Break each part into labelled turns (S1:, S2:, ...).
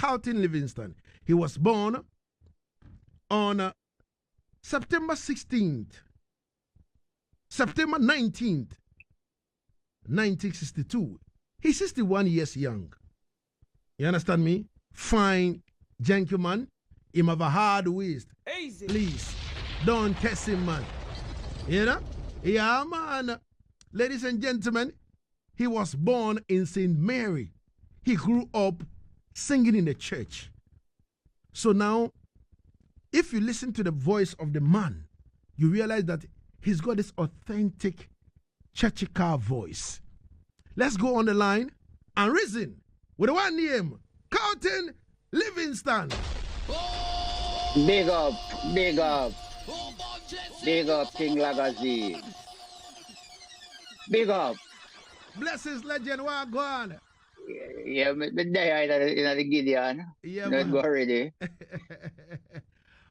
S1: Carlton Livingston. He was born on September 16th, September 19th, 1962. He's 61 years young. You understand me? Fine gentleman. Him have a hard waist.
S2: Easy.
S1: Please, don't test him, man. You know? Yeah, man. Ladies and gentlemen, he was born in St. Mary. He grew up singing in the church. So now, if you listen to the voice of the man, you realize that he's got this authentic churchy car voice. Let's go on the line and reason with the one name, Carlton Livingston.
S3: Big up, big up. Big up, King Lagazee. Big up.
S1: Blessings, legend, what go on?
S3: Yeah, the day in the Gideon.
S1: Yeah,
S3: not go already.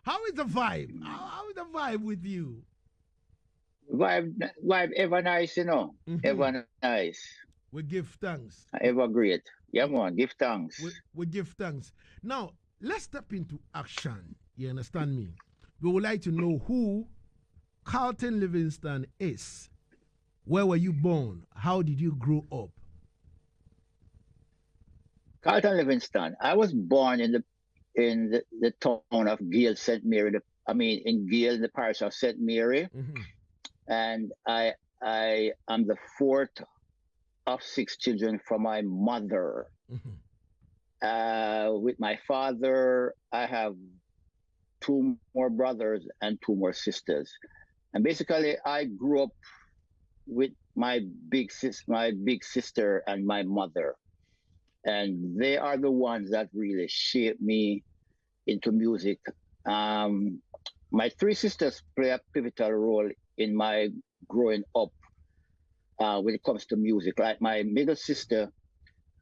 S1: How is the vibe? How is the vibe with you?
S3: Vibe ever nice, you know. Ever nice.
S1: We give thanks.
S3: Ever great. Yeah, man, give thanks.
S1: We give thanks. Now, let's step into action. You understand me? We would like to know who Carlton Livingston is. Where were you born? How did you grow up?
S3: Carlton Livingston. I was born in the town of Gale, St. Mary. In Gale, the parish of St. Mary. And I am the fourth of 6 children from my mother. With my father, I have 2 more brothers and 2 more sisters. And basically, I grew up with my big sister and my mother. And they are the ones that really shaped me into music. My 3 sisters play a pivotal role in my growing up when it comes to music. Like my middle sister,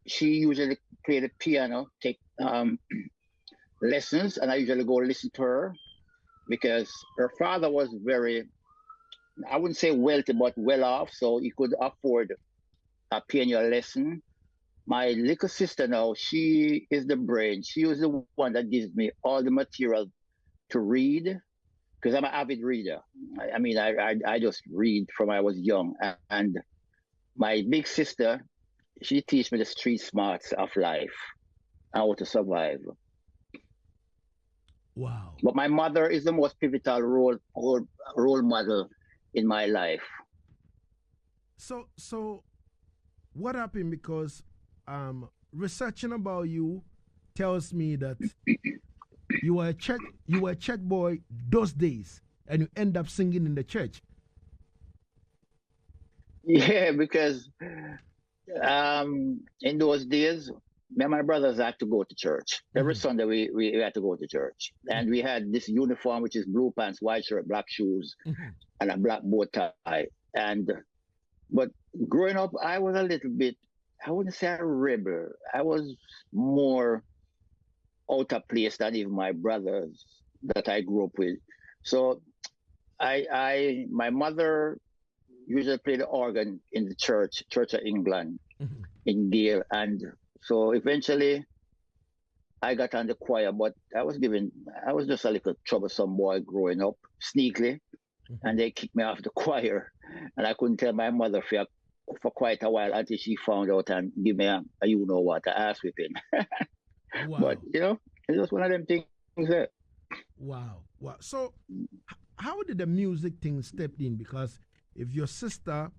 S3: she usually play the piano, take lessons, and I usually go listen to her because her father was very, I wouldn't say wealthy, but well off, so he could afford a piano lesson. My little sister now, she is the brain. She was the one that gives me all the material to read because I'm an avid reader. I just read from I was young. And my big sister, she teach me the street smarts of life, how to survive.
S1: Wow.
S3: But my mother is the most pivotal role model in my life.
S1: So what happened? Because researching about you tells me that you were a church boy those days and you end up singing in the church.
S3: Yeah, because in those days, me and my brothers had to go to church. Every Sunday we had to go to church. And we had this uniform, which is blue pants, white shirt, black shoes, and a black bow tie. But growing up, I was a little bit, I wouldn't say a rebel. I was more out of place than even my brothers that I grew up with. So my mother usually played the organ in the Church of England in Gale. And so eventually I got on the choir, but I was just a little troublesome boy growing up, sneakily. And they kicked me off the choir. And I couldn't tell my mother for quite a while until she found out and give me a you know what, a ass whipping.
S1: Wow.
S3: But, it's just one of them things there.
S1: Wow. So how did the music thing step in? Because if your sister,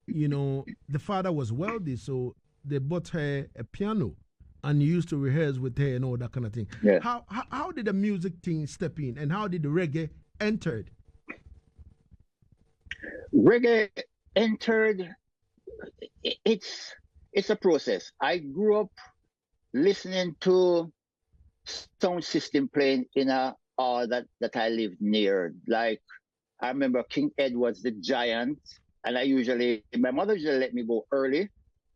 S1: the father was wealthy, so they bought her a piano and you used to rehearse with her and all that kind of thing.
S3: Yeah.
S1: How did the music thing step in and how did the reggae entered?
S3: Reggae entered, it's a process. I grew up listening to sound system playing in a hall that I lived near. Like I remember King Edward's The Giant, and my mother usually let me go early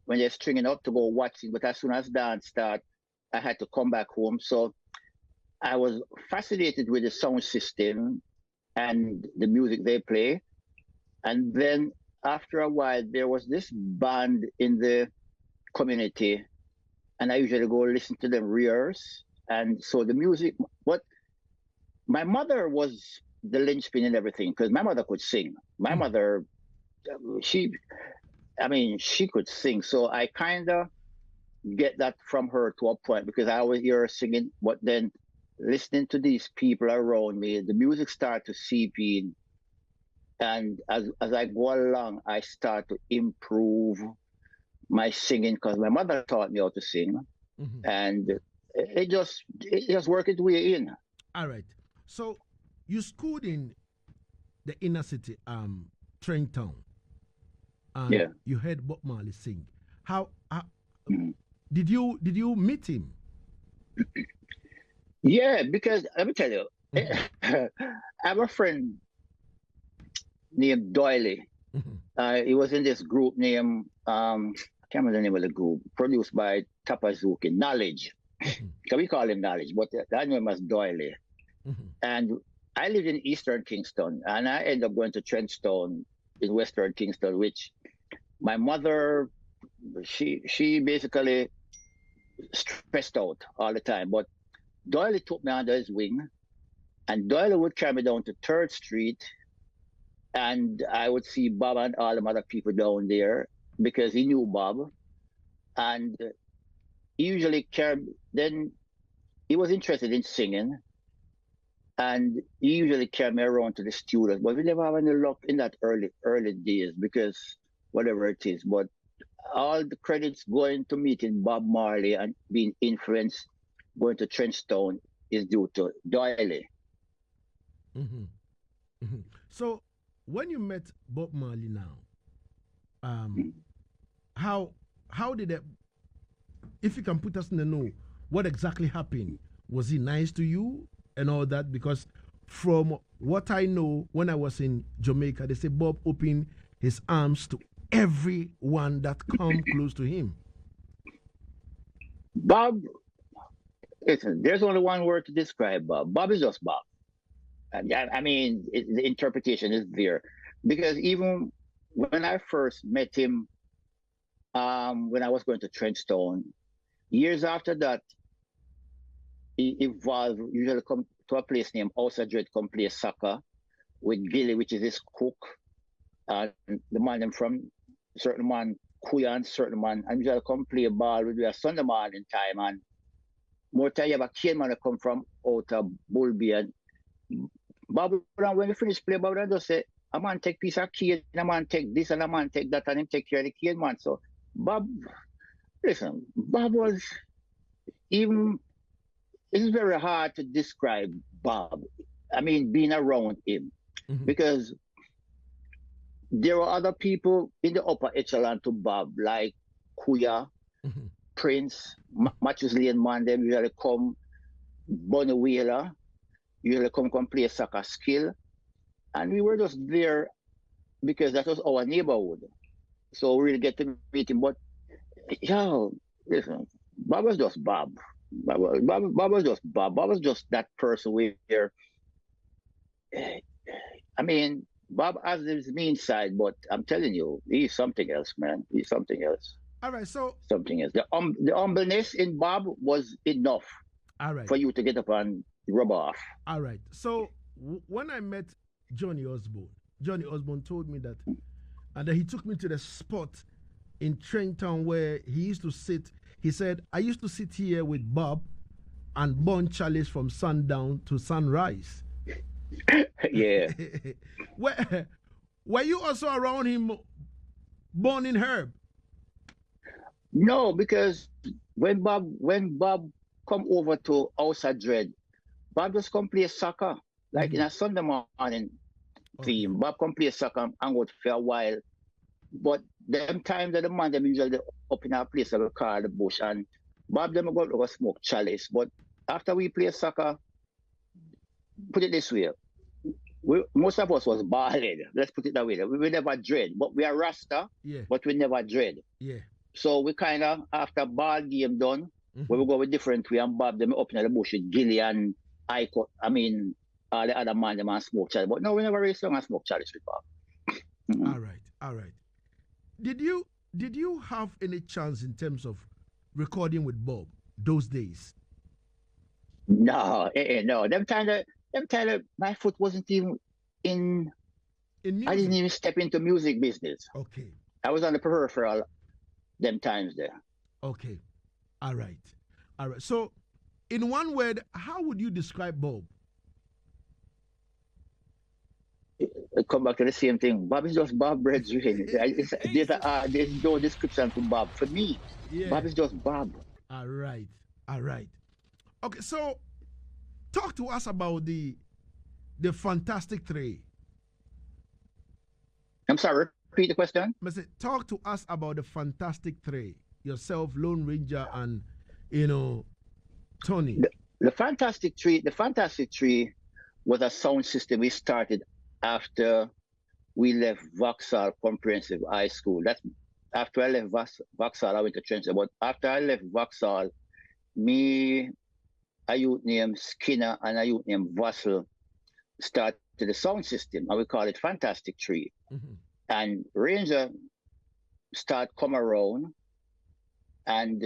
S3: when they're stringing up to go watch it, but as soon as dance start, I had to come back home. So I was fascinated with the sound system and the music they play. And then after a while, there was this band in the community and I usually go listen to them rehearse. And so the music, what my mother was the linchpin in everything because my mother could sing. My mother, she, I mean, she could sing. So I kind of get that from her to a point because I always hear her singing, but then listening to these people around me, the music start to seep in. And as I go along, I start to improve my singing because my mother taught me how to sing. And it just worked its way in.
S1: All right. So you schooled in the inner city, Trenton, and
S3: Yeah.
S1: you heard Bob Marley sing. How
S3: Mhm.
S1: did you meet him?
S3: Yeah, because let me tell you, I have a friend named Doily. He was in this group named I can't remember the name of the group, produced by Tapazuki, Knowledge. Can we call him Knowledge? But I know him as Doily. And I lived in Eastern Kingston, and I ended up going to Trenchtown in Western Kingston, which my mother, she basically stressed out all the time. But Doyle took me under his wing, and Doyle would carry me down to Third Street, and I would see Bob and all the other people down there because he knew Bob, and he usually carried. Then he was interested in singing, and he usually carried me around to the studios. But we never have any luck in that early days because whatever it is. But all the credits going to meeting Bob Marley and being influenced going to Trenchtown is due to Doyle.
S1: So when you met Bob Marley now, how did it? If you can put us in the know, what exactly happened? Was he nice to you and all that? Because from what I know, when I was in Jamaica, they say Bob opened his arms to everyone that come close to him.
S3: Bob, listen, there's only one word to describe Bob. Bob is just Bob. I mean, the interpretation is there. Because even when I first met him, when I was going to Trenchtown, years after that, he evolved, usually come to a place named Asaase, come play soccer with Gilly, which is his cook. And the man them from certain man, Kuyan, certain man, and usually come play ball with a Sunday morning time. And more time you have a kid man that come from out of Bulby. And Bob, when we finish play, Bob just say, a man take piece of kid, and a man take this, and a man take that, and him take care of the kid, man. So Bob, listen, Bob was even, it's very hard to describe Bob. I mean, being around him. Because there were other people in the upper echelon to Bob, like Kuya, Prince, Matthews Lane man, them usually come, Bonnie Wheeler, usually come play soccer skill. And we were just there because that was our neighborhood. So we really get to meet him. But, yo, listen, Bob was just Bob. Bob was just Bob. Bob was just that person where, I mean, Bob has his mean side, but I'm telling you, he's something else, man. He's something else.
S1: All right, so
S3: Something else. The humbleness in Bob was enough
S1: all right,
S3: for you to get up and rub off.
S1: all right. So when I met Johnny Osborne told me that, and then he took me to the spot in Trenton where he used to sit. He said, I used to sit here with Bob and burn chalice from sundown to sunrise.
S3: Yeah.
S1: Were you also around him burning herb?
S3: No, because when Bob come over to House of Dread, Bob just come play soccer. Like in a Sunday morning theme. Bob come play soccer and go for a while. But them time that the man them usually up in a place that we call the bush, and Bob them go smoke chalice. But after we play soccer, put it this way, most of us was balling. Let's put it that way. We never dread, but we are Rasta, but we never dread.
S1: Yeah.
S3: So we kind of, after ball game done, we will go with different way and Bob them up in the bush with Gilly and Iko, I mean, all the other man them and smoke chalice. But no, we never race long and smoke chalice with Bob.
S1: All right. Did you have any chance in terms of recording with Bob those days?
S3: No, no. Them time that my foot wasn't even in.
S1: In
S3: I didn't
S1: music?
S3: even step into music business.
S1: Okay.
S3: I was on the peripheral them times there.
S1: Okay. All right. All right. So, in one word, how would you describe Bob?
S3: I come back to the same thing. Bob is just Bob Brethren. There's no description to Bob. For me,
S1: Yeah.
S3: Bob is just Bob.
S1: All right. All right. Okay. So, talk to us about the Fantastic Three.
S3: I'm sorry, repeat the question.
S1: I say, talk to us about the Fantastic Three. Yourself, Lone Ranger, and Tony.
S3: The Fantastic Tree was a sound system we started after we left Vauxhall Comprehensive High School. That's after I left Vauxhall, I went to Trenton. But after I left Vauxhall, me, a youth named Skinner, and a youth named Vassal started the sound system, and we call it Fantastic Tree.
S1: Mm-hmm.
S3: And Ranger start come around, and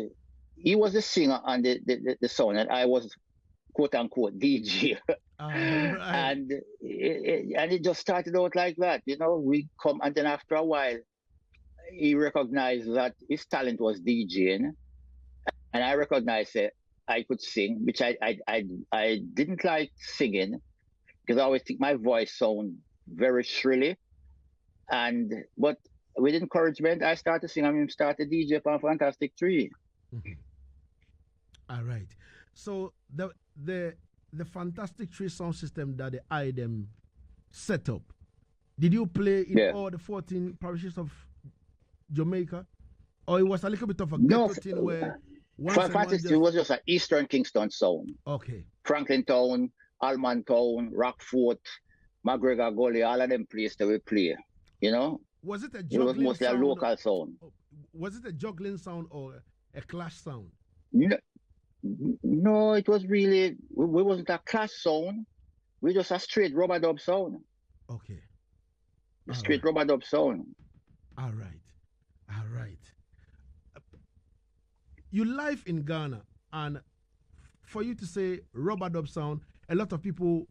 S3: he was the singer on the song, and I was quote unquote DJ.
S1: Right.
S3: And it just started out like that. We come, and then after a while, he recognized that his talent was DJing, and I recognized that I could sing, which I didn't like singing because I always think my voice sounded very shrilly. But with encouragement, I started singing. I started DJ for Fantastic Tree.
S1: Mm-hmm. All right. So the Fantastic Tree sound system that the IDEM set up, did you play in all the 14 parishes of Jamaica, or it was a little bit of a ghetto thing where
S3: Fantastic Tree was just an Eastern Kingston sound.
S1: Okay.
S3: Franklin Town, Alman Town, Rockfort, McGregor Gully, all of them places that we play.
S1: Was it a juggling sound?
S3: It was mostly a local sound.
S1: Was it a juggling sound or a clash sound?
S3: No, it was really, we wasn't a clash sound. We just a straight rubber dub sound.
S1: Okay.
S3: Straight rubber dub sound.
S1: All right. All right. You live in Ghana, and for you to say rubber dub sound, a lot of people,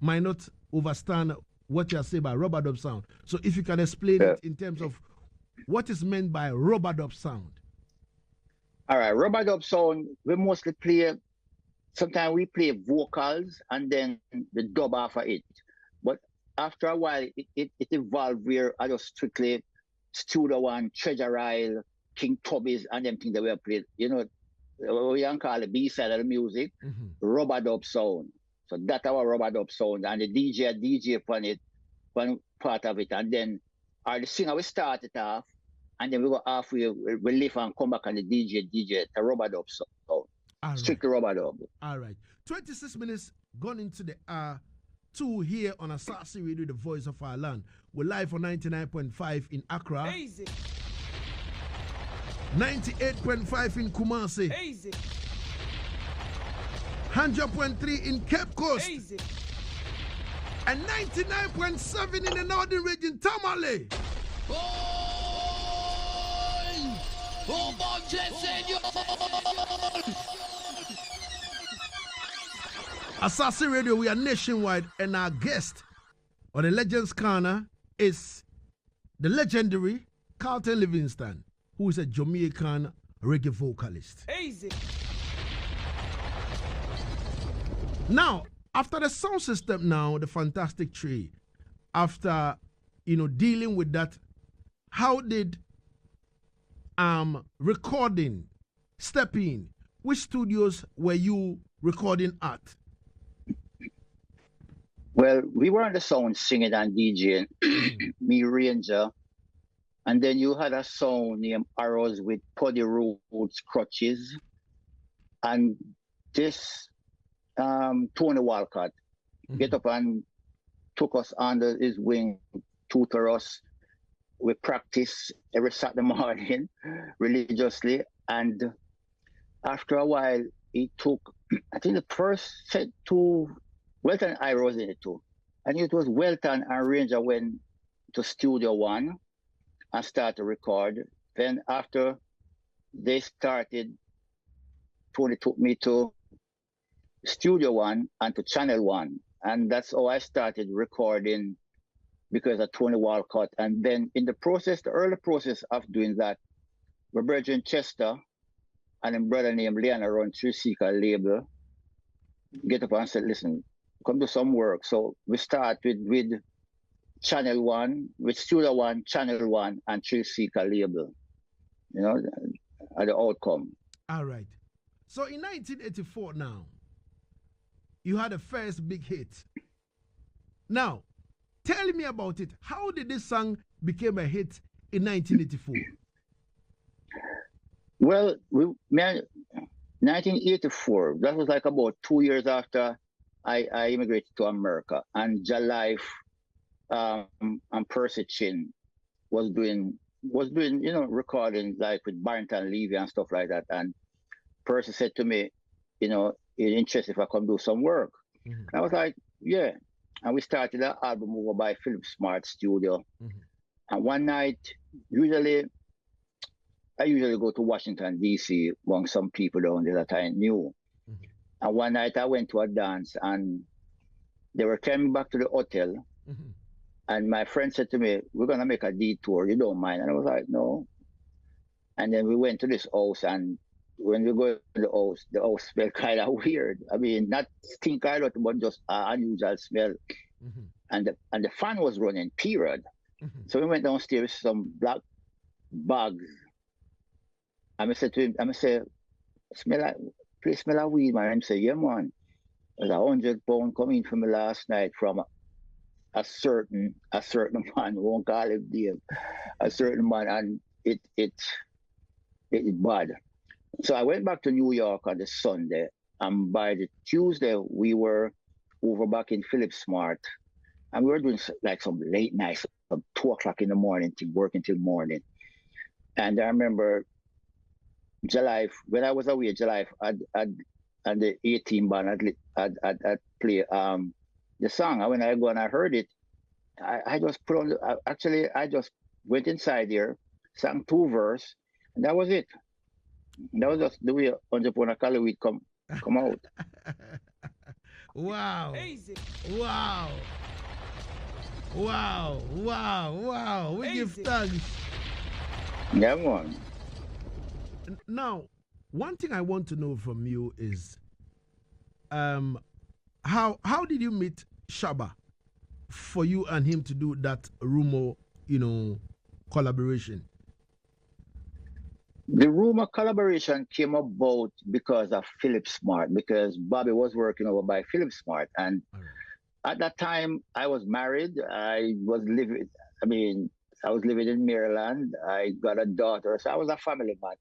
S1: might not understand what you are saying by rubber dub sound. So if you can explain it in terms of what is meant by rubber dub sound.
S3: All right, rubber dub sound, we mostly play, sometimes we play vocals and then the dub after it. But after a while, it evolved where I just strictly Studio One, Treasure Isle, King Tubby's, and them things that we have played. We can call it B-side of the music, rubber dub sound. So that's our rubber dub sound. And the DJ upon it, one part of it. And then the singer, we start it off, and then we go halfway, we lift and come back on the DJ, the rubber dub sound. Strictly rubber dub.
S1: All right. 26 minutes gone into the hour 2 here on Asaase Radio, the voice of our land. We're live on 99.5 in Accra.
S2: Easy.
S1: 98.5 in Kumasi.
S2: Easy.
S1: 100.3 in Cape Coast.
S2: Easy.
S1: And 99.7 in the northern region, Tamale. Asaase Radio, we are nationwide, and our guest on the Legends Corner is the legendary Carlton Livingston, who is a Jamaican reggae vocalist.
S2: Easy.
S1: Now, after the sound system, the Fantastic Tree, after dealing with that, how did recording step in? Which studios were you recording at?
S3: Well, we were on the sound singing and DJing, me, Ranger. And then you had a sound named Arrows with Puddy Roots Crutches. And this Tony Walcott get up and took us under his wing, tutor us. We practice every Saturday morning religiously. And after a while, he took, I think the first set to Welton and I was in it too. And it was Welton and Ranger went to Studio One and started to record. Then after they started, Tony took me to Studio One and to Channel One. And that's how I started recording because of Tony Walcott. And then in the process, the early process of doing that, my brother in Chester and a brother named Leon run True Seeker label, get up and said, listen, come do some work. So we start with Channel One, with Studio One, Channel One, and True Seeker label, you know, the outcome.
S1: All right. So in 1984 now, you had a first big hit. Now, tell me about it. How did this song become a hit in 1984?
S3: Well, 1984, that was like about 2 years after I immigrated to America. And Jalife and Percy Chin was doing, you know, recording like with Barrington Levy and stuff like that. And Percy said to me, you know, you're interested if I come do some work. Mm-hmm. And I was like, yeah. And we started an album over by Philip Smart Studio. Mm-hmm. And one night, I usually go to Washington, D.C. among some people down there that I knew. Mm-hmm. And one night I went to a dance and they were coming back to the hotel. Mm-hmm. And my friend said to me, we're going to make a detour. You don't mind? And I was like, no. And then we went to this house, and when we go to the house smelled kind of weird. I mean, not stink either, but just an unusual smell. Mm-hmm. And the fan was running, period. Mm-hmm. So we went downstairs with some black bags. And I said to him, please smell like weed, man. And he said, yeah, man. There's 100 pounds coming from me last night from a certain man, won't call him name, a certain man, and it bad. So I went back to New York on the Sunday, and by the Tuesday we were over back in Philip Smart, and we were doing like some late nights, from 2 o'clock in the morning to working till morning. And I remember Jalife, when I was away, Jalife and the 18 band I'd play the song. And when I go and I heard it, I just put on I just went inside there, sang 2 verses, and that was it. That was just the way Entrepreneur Cali come out.
S1: Wow. Wow. Wow. Wow. Wow. We give thanks.
S3: Yeah, man.
S1: Now, one thing I want to know from you is how did you meet Shaba for you and him to do that rumor, you know, collaboration?
S3: The rumor collaboration came about because of Philip Smart, because Bobby was working over by Philip Smart. And at that time, I was married. I was living in Maryland. I got a daughter. So I was a family man.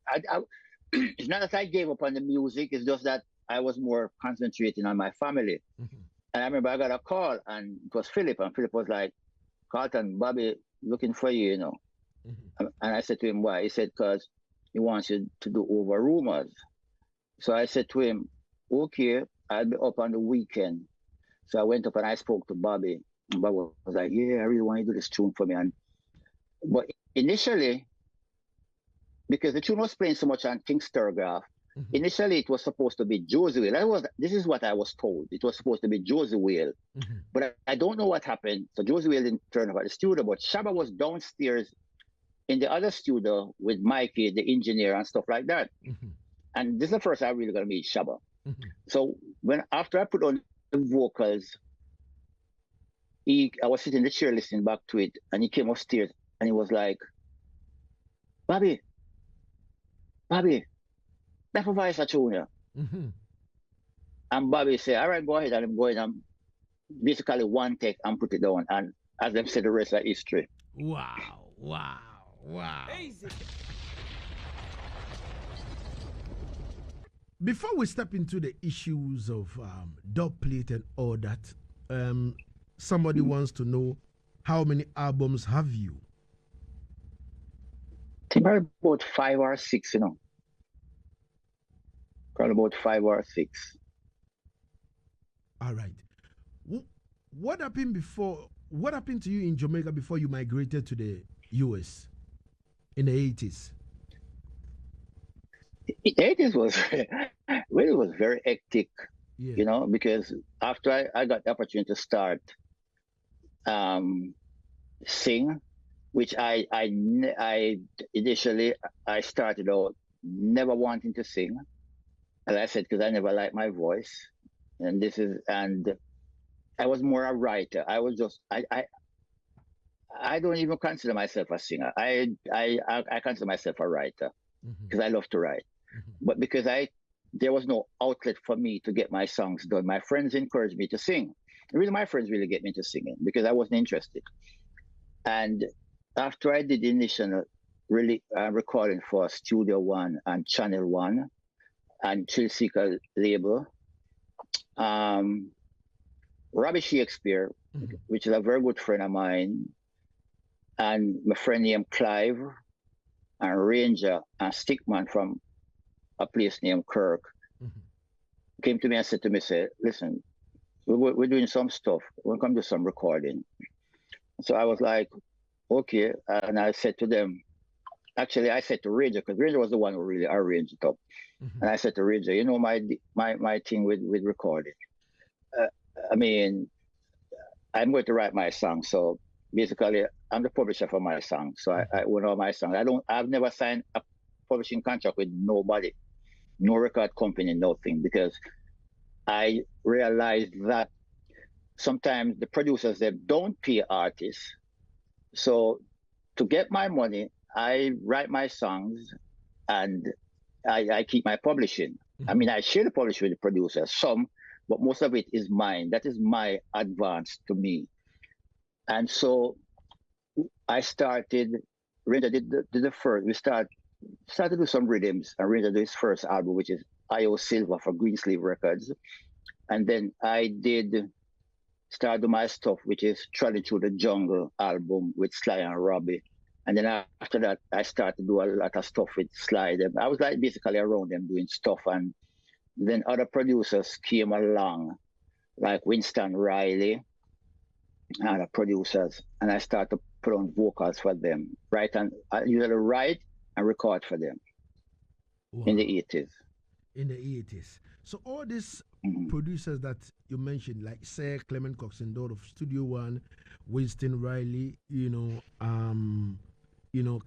S3: It's not that I gave up on the music. It's just that I was more concentrating on my family. Mm-hmm. And I remember I got a call, and it was Philip. And Philip was like, Carlton, Bobby looking for you, you know. Mm-hmm. And I said to him, why? He said, because he wants you to do over rumors. So I said to him, okay, I'll be up on the weekend. So I went up and I spoke to Bobby. And Bobby was like, yeah, I really want you to do this tune for me. But initially, because the tune was playing so much on King Sturgraph, mm-hmm. Initially it was supposed to be Josie Whale. This is what I was told. It was supposed to be Josie Whale. Mm-hmm. But I don't know what happened. So Josie Whale didn't turn up at the studio, but Shaba was downstairs in the other studio with Mikey, the engineer, and stuff like that. Mm-hmm. And this is the first I really got to meet Shaba. Mm-hmm. So after I put on the vocals, I was sitting in the chair listening back to it, and he came upstairs and he was like, Bobby, that's a voice of tune. Mm-hmm. And Bobby said, all right, go ahead. And I'm going and basically one take and put it down. And as them said, the rest of history.
S1: Wow. Easy. Before we step into the issues of Dubplate and all that, somebody wants to know, how many albums have you?
S3: I think about 5 or 6, you know. Probably about 5 or 6.
S1: All right. What happened to you in Jamaica before you migrated to the US in the 80s?
S3: it was really was very hectic,
S1: Yeah.
S3: you know, because after I got the opportunity to start um, sing, which I initially I started out never wanting to sing, as I said, because I never liked my voice, and I was more a writer. I was just I don't even consider myself a singer. I consider myself a writer
S1: Hmm.
S3: because I love to write.
S1: Hmm.
S3: But because there was no outlet for me to get my songs done. My friends encouraged me to sing. The reason my friends really get me into singing because I wasn't interested. And after I did the initial really recording for Studio One and Channel One and Chill Seeker label, um, Robbie Shakespeare,
S1: Hmm.
S3: which is a very good friend of mine, and my friend named Clive and Ranger and Stickman from a place named Kirk
S1: Hmm.
S3: came to me and said to me, say, listen, we're doing some stuff. We'll come do some recording. So I was like, okay. And I said to them, actually, I said to Ranger, because Ranger was the one who really arranged it up.
S1: Hmm.
S3: And I said to Ranger, you know, my thing with recording. Uh, I mean, I'm going to write my song. So basically, I'm the publisher for my song. So I
S1: Hmm.
S3: own all my songs. I've never signed a publishing contract with nobody, no record company, nothing, because I realized that sometimes the producers they don't pay artists. So to get my money, I write my songs and I keep my publishing. I
S1: Hmm.
S3: mean, I share the publishing with the producers, some, but most of it is mine. That is my advance to me. And so I started, Ranger did the first, started to do some rhythms, and Ranger did his first album, which is I.O. Silva for Greensleeve Records. And then I did start do my stuff, which is Trotting Through the Jungle album with Sly and Robbie. And then after that, I started to do a lot of stuff with Sly. I was like basically around them doing stuff. And then other producers came along, like Winston Riley and other producers. And I started to put on vocals for them, right? And I usually write and record for them in
S1: Wow.
S3: the 80s.
S1: In the 80s. So all these
S3: Mm-hmm.
S1: producers that you mentioned, like Sir Clement Coxon Dodd of Studio One, Winston Riley,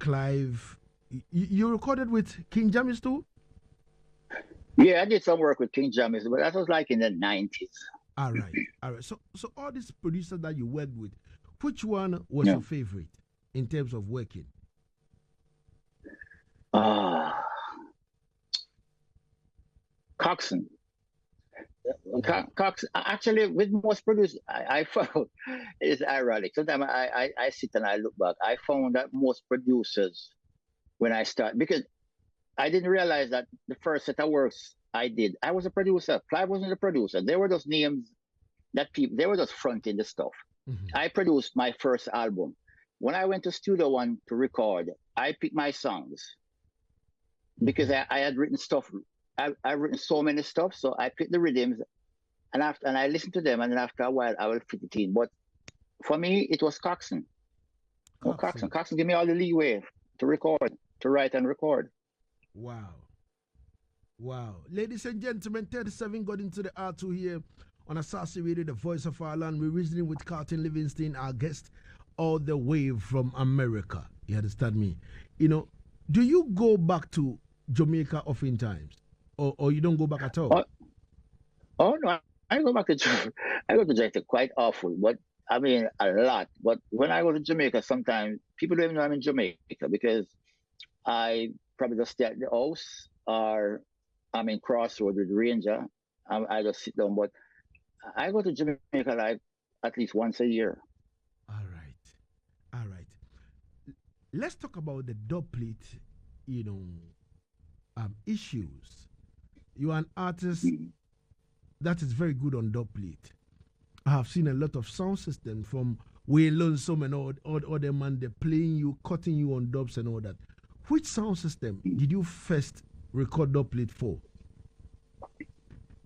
S1: Clive. You recorded with King James too?
S3: Yeah, I did some work with King James, but that was like in the 90s.
S1: All right, all right. So all these producers that you worked with, which one was
S3: Yeah.
S1: your favorite in terms of working?
S3: Ah, Coxon.
S1: Wow.
S3: Cox actually with most producers I found it's ironic. Sometimes I sit and I look back. I found that most producers when I start because I didn't realize that the first set of works I did, I was a producer. Clive wasn't a producer. They were just names that people they were just fronting the stuff.
S1: Hmm.
S3: I produced my first album. When I went to Studio One to record, I picked my songs because
S1: Hmm.
S3: I had written stuff. I've written so many stuff, so I picked the rhythms and I listened to them, and then after a while, I will fit it in. But for me, it was Coxon. No, Coxon.
S1: Coxon.
S3: Coxon give me all the leeway to record, to write and record.
S1: Wow. Wow. Ladies and gentlemen, 37 got into the R2 here on Asaase Radio, the voice of our land. We're reasoning with Carlton Livingston, our guest, all the way from America. You understand me? You know, do you go back to Jamaica oftentimes? Or you don't go back at all?
S3: Oh, oh no, I go back to I go to Jamaica quite often, but I mean a lot. But when I go to Jamaica, sometimes people don't even know I'm in Jamaica because I probably just stay at the house or I'm in Crossroad with Ranger. I just sit down, but I go to Jamaica like at least once a year.
S1: All right. All right. Let's talk about the dubplate, you know, issues. You are an artist
S3: Mm.
S1: that is very good on dubplate. I have seen a lot of sound system from Way Lonesome and all them and they're playing you, cutting you on dubs and all that. Which sound system did you first record dubplate for?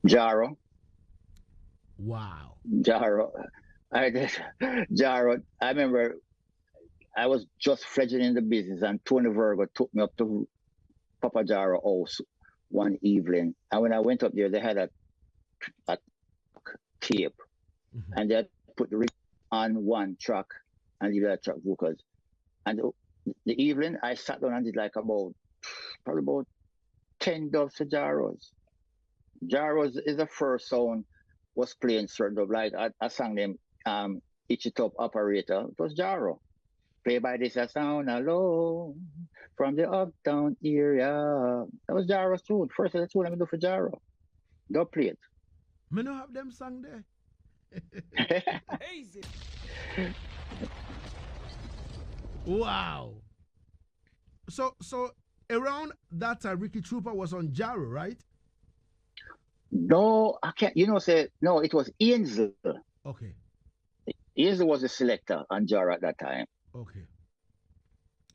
S3: Jaro.
S1: Wow.
S3: Jaro. I did Jaro. I remember I was just fledgling in the business, and Tony Virgo took me up to Papa Jaro house one evening. And when I went up there, they had a tape, and they put the on one track and the other track vocals. And the evening, I sat down and did like probably about 10 dubs for Jaros. Jaros is the first sound was playing certain dub, like I sang them Itch It Up Operator. It was Jaro. Play by this a sound alone from the uptown area. That was Jaro's tune. First of the tune I'm do for Jaro. Dubplate.
S1: Me no have them song there.
S2: Easy.
S1: Wow. So around that time, Ricky Trooper was on Jaro, right?
S3: No, I can't. No, it was Ainsley.
S1: Okay.
S3: Ainsley was a selector on Jaro at that time.
S1: Okay.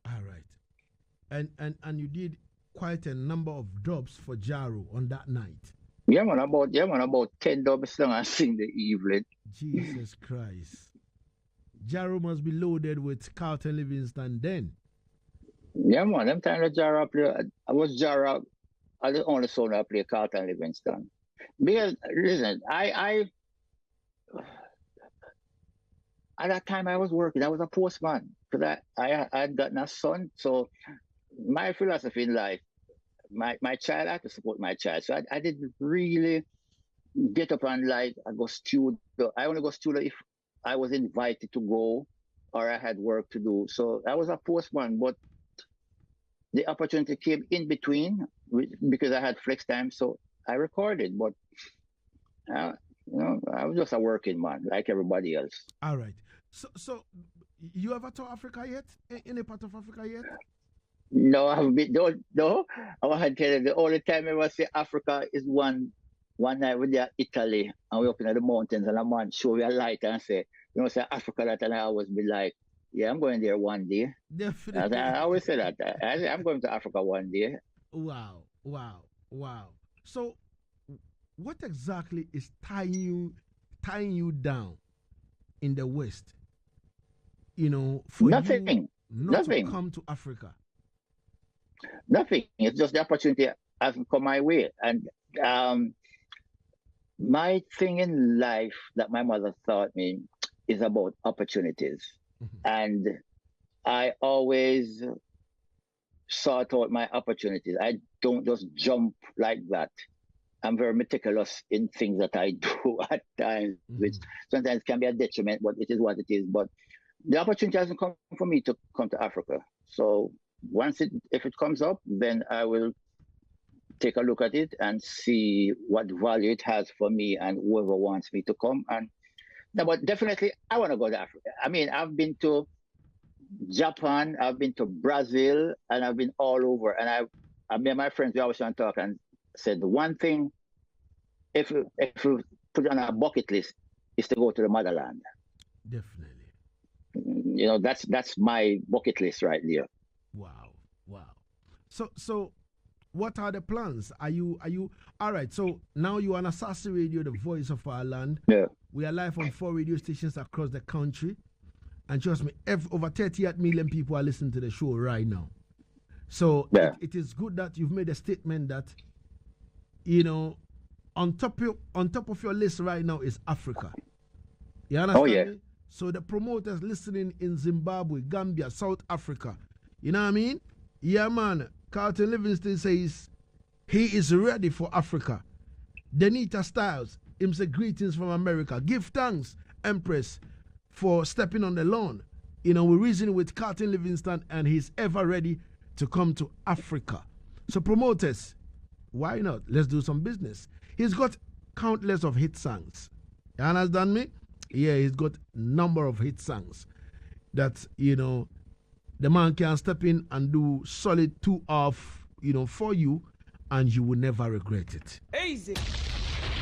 S1: All right. And you did quite a number of dubs for Jaro on that night.
S3: Yeah, man, about 10 dubs long and sing the evening.
S1: Jesus Christ. Jaro must be loaded with Carlton Livingston then.
S3: Yeah, man, them time that Jaro play, I was Jaro, I the only sound I play Carlton Livingston. Because, listen, I at that time I was working, I was a postman. Because I had gotten a son, so my philosophy in life, my child, I had to support my child. So I didn't really get up and like, I go studio. I only go studio if I was invited to go or I had work to do. So I was a postman, but the opportunity came in between because I had flex time. So I recorded, but I was just a working man like everybody else.
S1: All right. So you ever to Africa yet? Any part of Africa yet?
S3: No, I've been no. I want to tell you the only time I ever say Africa is one night with the Italy and we up in the mountains and a man show me a light and say, say Africa that, and I always be like, yeah, I'm going there one day.
S1: Definitely.
S3: I always say that. I say, I'm going to Africa one day.
S1: Wow. So what exactly is tying you down in the West? For
S3: Nothing.
S1: you not to come to Africa.
S3: Nothing. It's just the opportunity hasn't come my way. And my thing in life that my mother taught me is about opportunities. And I always sought out my opportunities. I don't just jump like that. I'm very meticulous in things that I do at times, which sometimes can be a detriment, but it is what it is. But the opportunity hasn't come for me to come to Africa. So if it comes up, then I will take a look at it and see what value it has for me and whoever wants me to come. But definitely, I want to go to Africa. I mean, I've been to Japan, I've been to Brazil, and I've been all over. And I mean, my friends, we always want to talk and said the one thing, if you put it on a bucket list, is to go to the motherland.
S1: Definitely.
S3: That's my bucket list right there.
S1: Wow. So what are the plans? Are you all right? So now you are on Asaase Radio, the voice of our land.
S3: Yeah.
S1: We are live on 4 radio stations across the country. And trust me, over 38 million people are listening to the show right now. So
S3: yeah.
S1: it is good that you've made a statement that, on top of your list right now is Africa. You understand me? So the promoters listening in Zimbabwe, Gambia, South Africa, you know what I mean? Yeah, man. Carlton Livingston says he is ready for Africa. Denita Styles, him say greetings from America. Give thanks, Empress, for stepping on the lawn. We reason with Carlton Livingston and he's ever ready to come to Africa. So promoters, why not? Let's do some business. He's got countless of hit songs. You understand me? Yeah, he's got number of hit songs that, the man can step in and do solid 2 off, for you, and you will never regret it.
S2: Easy.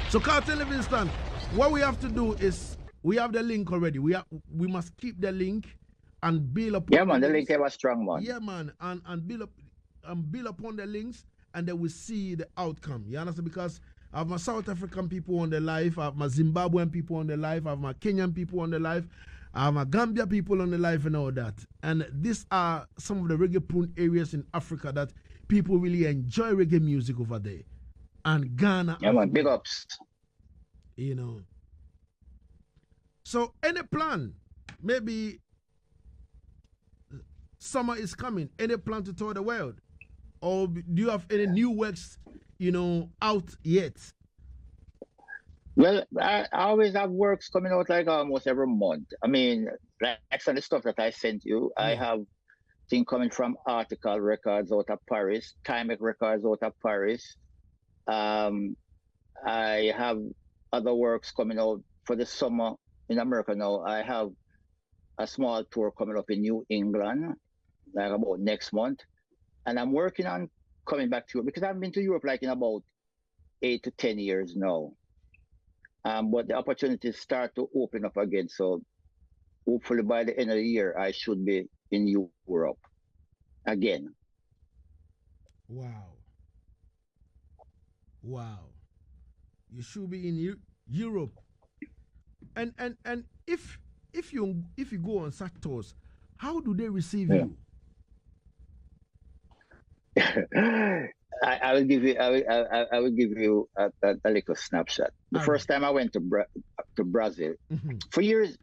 S1: So Carlton Livingston, what we have to do is, we have the link already. We must keep the link and build up.
S3: Yeah, man, the link was strong, man.
S1: Yeah, man, and build upon the links, and then we see the outcome. You understand? Because I have my South African people on the live, I have my Zimbabwean people on the live, I have my Kenyan people on the live, I have my Gambia people on the live and all that. And these are some of the reggae-prone areas in Africa that people really enjoy reggae music over there. And Ghana,
S3: Yeah, man, big ups.
S1: you know. So, any plan? Maybe summer is coming. Any plan to tour the world? Or do you have any new works, out yet?
S3: Well, I always have works coming out like almost every month. I mean, like some of the stuff that I sent you, I have thing coming from Article Records out of Paris, Timex Records out of Paris. I have other works coming out for the summer in America now. I have a small tour coming up in New England, like about next month. And I'm working on coming back to Europe because I've been to Europe like in about 8 to 10 years now. But the opportunities start to open up again. So hopefully by the end of the year, I should be in Europe again.
S1: Wow. You should be in Europe. And if you go on such tours, how do they receive you?
S3: I will give you. I will give you a little snapshot. The first time I went to Brazil, for years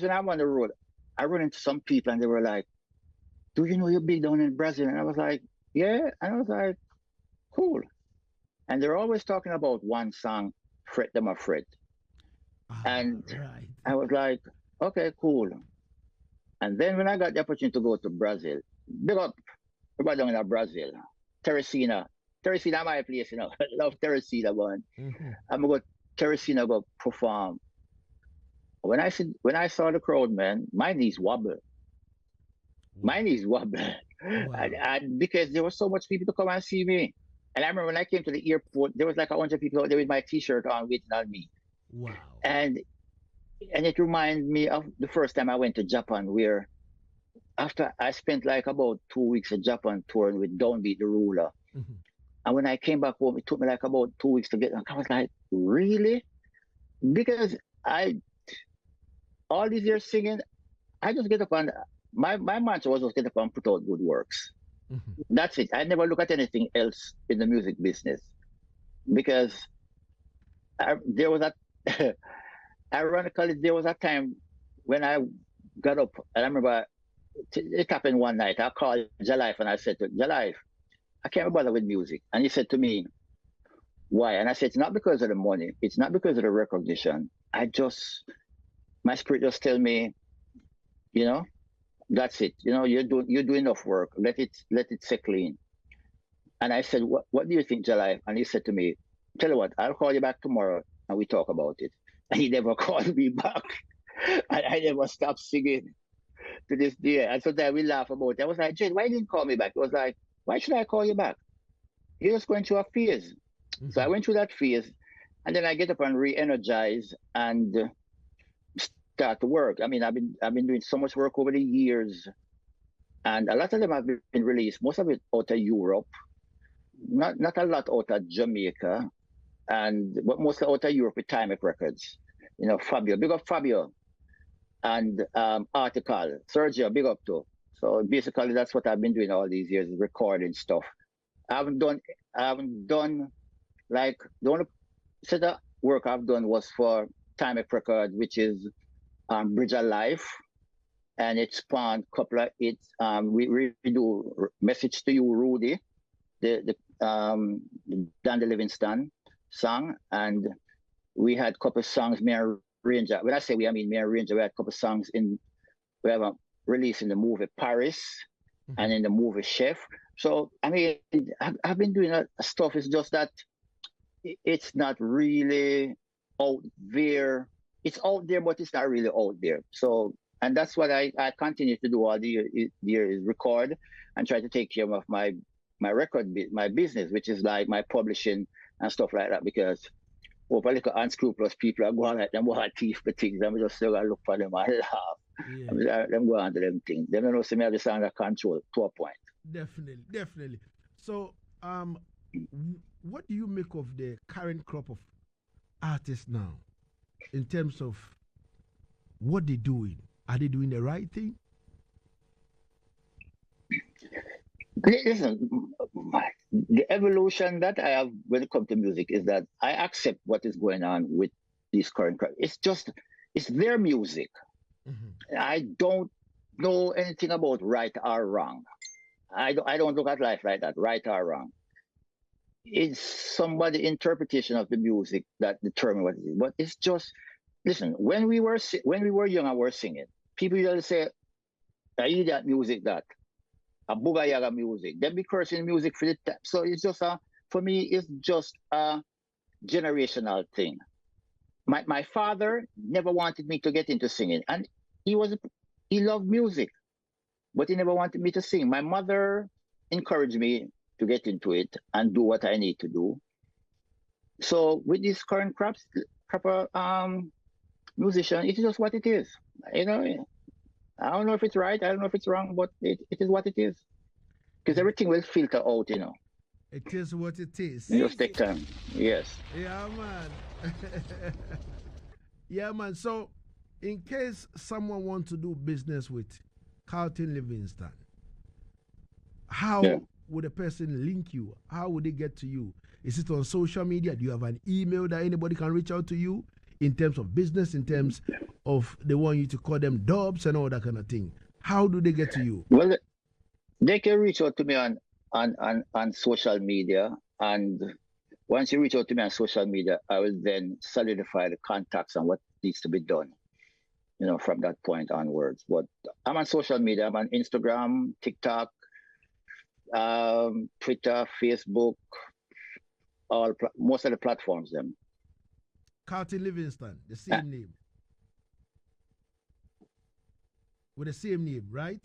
S3: when I'm on the road, I run into some people and they were like, "Do you know you're big down in Brazil?" And I was like, "Yeah." And I was like, "Cool." And they're always talking about one song, "Fret Them a Fret," and I was like, "Okay, cool." And then when I got the opportunity to go to Brazil, big up everybody down in Brazil. Teresina, my place, I love Teresina, man. I'm gonna go Teresina, go perform. When I saw the crowd, man, my knees wobble. Wow. And because there was so much people to come and see me. And I remember when I came to the airport, there was like 100 people out there with my T-shirt on, waiting on me.
S1: Wow.
S3: And it reminded me of the first time I went to Japan, where after I spent like about 2 weeks in Japan touring with Downbeat the Ruler. And when I came back home, it took me like about 2 weeks to get back. I was like, really? Because all these years singing, I just get up and my mantra was just get up and put out good works. That's it. I never look at anything else in the music business because there was that, ironically, there was a time when I got up and I remember it happened one night. I called Jalife and I said to Jalife, I can't bother with music. And he said to me, why? And I said, it's not because of the money. It's not because of the recognition. My spirit just tell me, that's it. You're doing enough work. Let it set clean. And I said, what do you think, Jalife? And he said to me, tell you what, I'll call you back tomorrow and we talk about it. And he never called me back. And I never stopped singing to this day. And sometimes we laugh about it. I was like, Jane, why didn't you call me back? It was like, why should I call you back? You're just going through a phase. So I went through that phase, and then I get up and re-energize and start to work. I mean, I've been doing so much work over the years, and a lot of them have been released. Most of it out of Europe, not a lot out of Jamaica, but mostly out of Europe with Timex Records. Fabio, big up Fabio, and Article, Sergio, big up too. So basically, that's what I've been doing all these years, recording stuff. I haven't done like the only set of work I've done was for Timex Records, which is Bridge of Life, and it spawned a couple of hits. We do Message to You, Rudy, the Carlton Livingston song, and we had a couple of songs. Me and Ranger. When I say we, I mean me and Ranger. We had a couple of songs we have a release in the movie Paris and in the movie Chef. So I mean, I've been doing stuff. It's just that it's not really out there. It's out there, but it's not really out there. So, and that's what I continue to do all the year is record and try to take care of my my business, which is like my publishing and stuff like that. Because little unscrupulous people are going at them, want to thief the things. I'm just still look for them and laugh. Yeah. Them go on to them things. They don't know see me have this under control to a point.
S1: Definitely. So, what do you make of the current crop of artists now, in terms of what they're doing? Are they doing the right thing?
S3: Listen, the evolution that I have when it comes to music is that I accept what is going on with these current crowd. It's their music.
S1: Mm-hmm.
S3: I don't know anything about right or wrong. I don't look at life like that, right or wrong. It's somebody interpretation of the music that determine what it is. But it's just listen. When we were young and were singing, people usually say, "I hear that music, that a booga yaga music." Then be cursing music for the time. So it's just a for me. It's just a generational thing. My father never wanted me to get into singing, and he was he loved music, but he never wanted me to sing. My mother encouraged me to get into it and do what I need to do. So with these current proper musician, it is just what it is. You know, I don't know if it's right, I don't know if it's wrong, but it is what it is. Because
S1: Yeah.
S3: everything will filter out,
S1: It is what it is.
S3: It just take time. Yes.
S1: Yeah, man. Yeah, man. So, in case someone wants to do business with Carlton Livingston,
S3: Yeah.
S1: how would a person link you? How would they get to you? Is it on social media? Do you have an email that anybody can reach out to you in terms of business, in terms of they want you to call them dubs and all that kind of thing? How do they get to you?
S3: Well, they can reach out to me on social media, and once you reach out to me on social media, I will then solidify the contacts and what needs to be done, from that point onwards. But I'm on social media. I'm on Instagram, TikTok, Twitter, Facebook, most of the platforms. Them.
S1: Carlton Livingston, the
S3: Uh,
S1: same name. With the same name, right?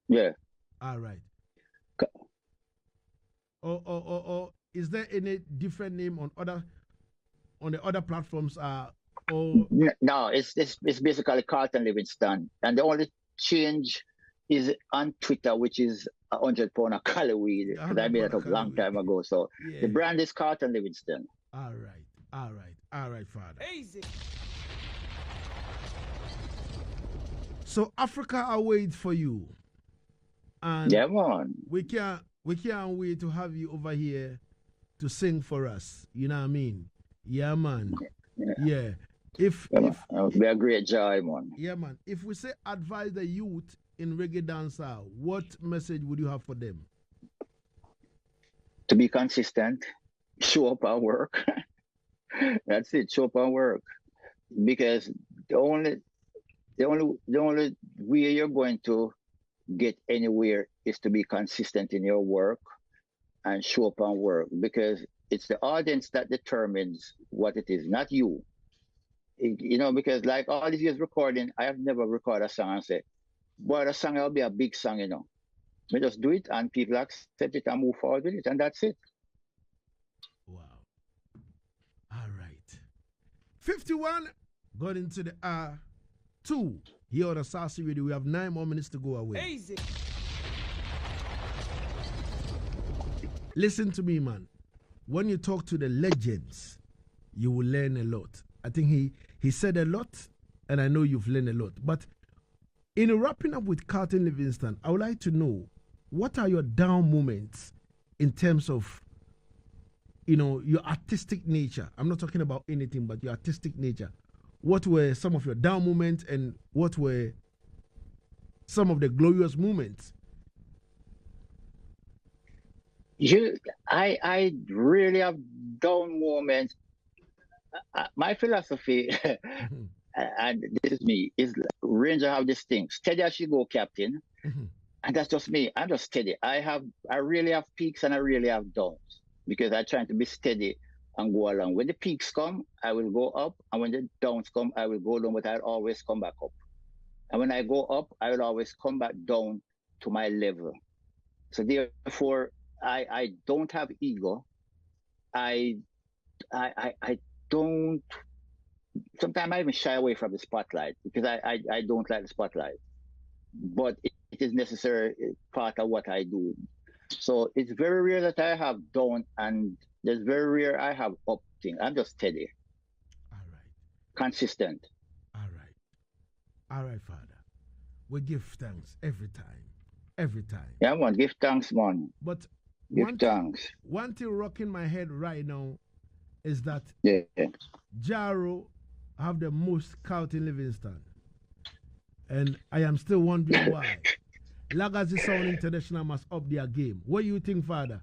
S3: yeah.
S1: All right. Or is there any different name on the other platforms? Or
S3: No, it's basically Carlton Livingston, and the only change is on Twitter, which is 100 pound of Callaway, because I made it up a long time ago. So the
S1: yeah.
S3: brand is Carlton Livingston.
S1: All right. All right. All right, Father.
S2: Easy.
S1: So Africa awaits for you, and
S3: Yeah, man.
S1: we can't wait to have you over here to sing for us. You know what I mean? Yeah, man.
S3: Yeah,
S1: Yeah. If
S3: yeah, man.
S1: if
S3: It would be a great joy, man.
S1: yeah, man. If we say advise the youth in reggae dancehall, what message would you have for them?
S3: To be consistent, show up and work. That's it. Show up and work, because the only the only way you're going to get anywhere is to be consistent in your work and show up and work, because it's the audience that determines what it is, not you. Because like all these years recording, I have never recorded a song and say, boy, the song will be a big song. We just do it and people accept it and move forward with it, and that's it.
S1: Wow. All right. 51 got into the R2 here on Asaase Radio. We have 9 more minutes to go away.
S2: Easy.
S1: Listen to me, man. When you talk to the legends, you will learn a lot. I think he said a lot, and I know you've learned a lot. But in wrapping up with Carlton Livingston, I would like to know, what are your down moments in terms of, your artistic nature? I'm not talking about anything, but your artistic nature. What were some of your down moments, and what were some of the glorious moments?
S3: I really have down moments. My philosophy,
S1: Mhm,
S3: and this is me, is Ranger have this thing: steady as you go, Captain.
S1: mhm.
S3: And that's just me. I'm just steady. I really have peaks and I really have downs, because I try to be steady and go along. When the peaks come, I will go up, and when the downs come, I will go down, but I'll always come back up. And when I go up, I will always come back down to my level. So therefore, I don't have ego. I I don't. Sometimes I even shy away from the spotlight, because I don't like the spotlight, but it is necessary part of what I do. So it's very rare that I have down, and there's very rare I have up thing. I'm just steady,
S1: All right.
S3: consistent.
S1: All right. All right, Father. We give thanks every time. Every time.
S3: Yeah, man. Give thanks, man.
S1: But
S3: Give thanks.
S1: One thing rocking my head right now is that
S3: Yeah.
S1: Jaro have the most Carlton Livingston. And I am still wondering why. Lagazee Sound International must up their game. What do you think, Father?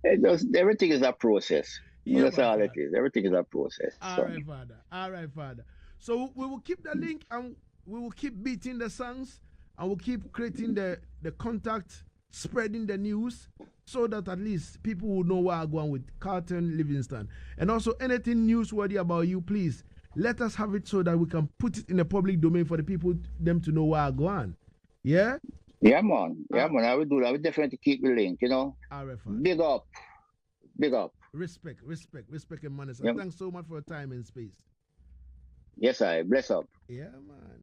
S3: Everything is a process.
S1: Yeah,
S3: That's all it
S1: Father.
S3: is. Everything is a process.
S1: All right, Father. All right, Father. So we will keep the link and we will keep beating the songs and we'll keep creating the contact, spreading the news so that at least people will know where I'm going with Carlton Livingston. And also anything newsworthy about you, please let us have it so that we can put it in the public domain for the people, them to know where I'm going. Yeah?
S3: Yeah, man. Yeah, man. I will do that. I will definitely keep the link, you know.
S1: All right, Father.
S3: Big up. Big up.
S1: Respect, and manners.
S3: Yep.
S1: Thanks so much for your time and space.
S3: Yes, I bless up.
S1: Yeah, man.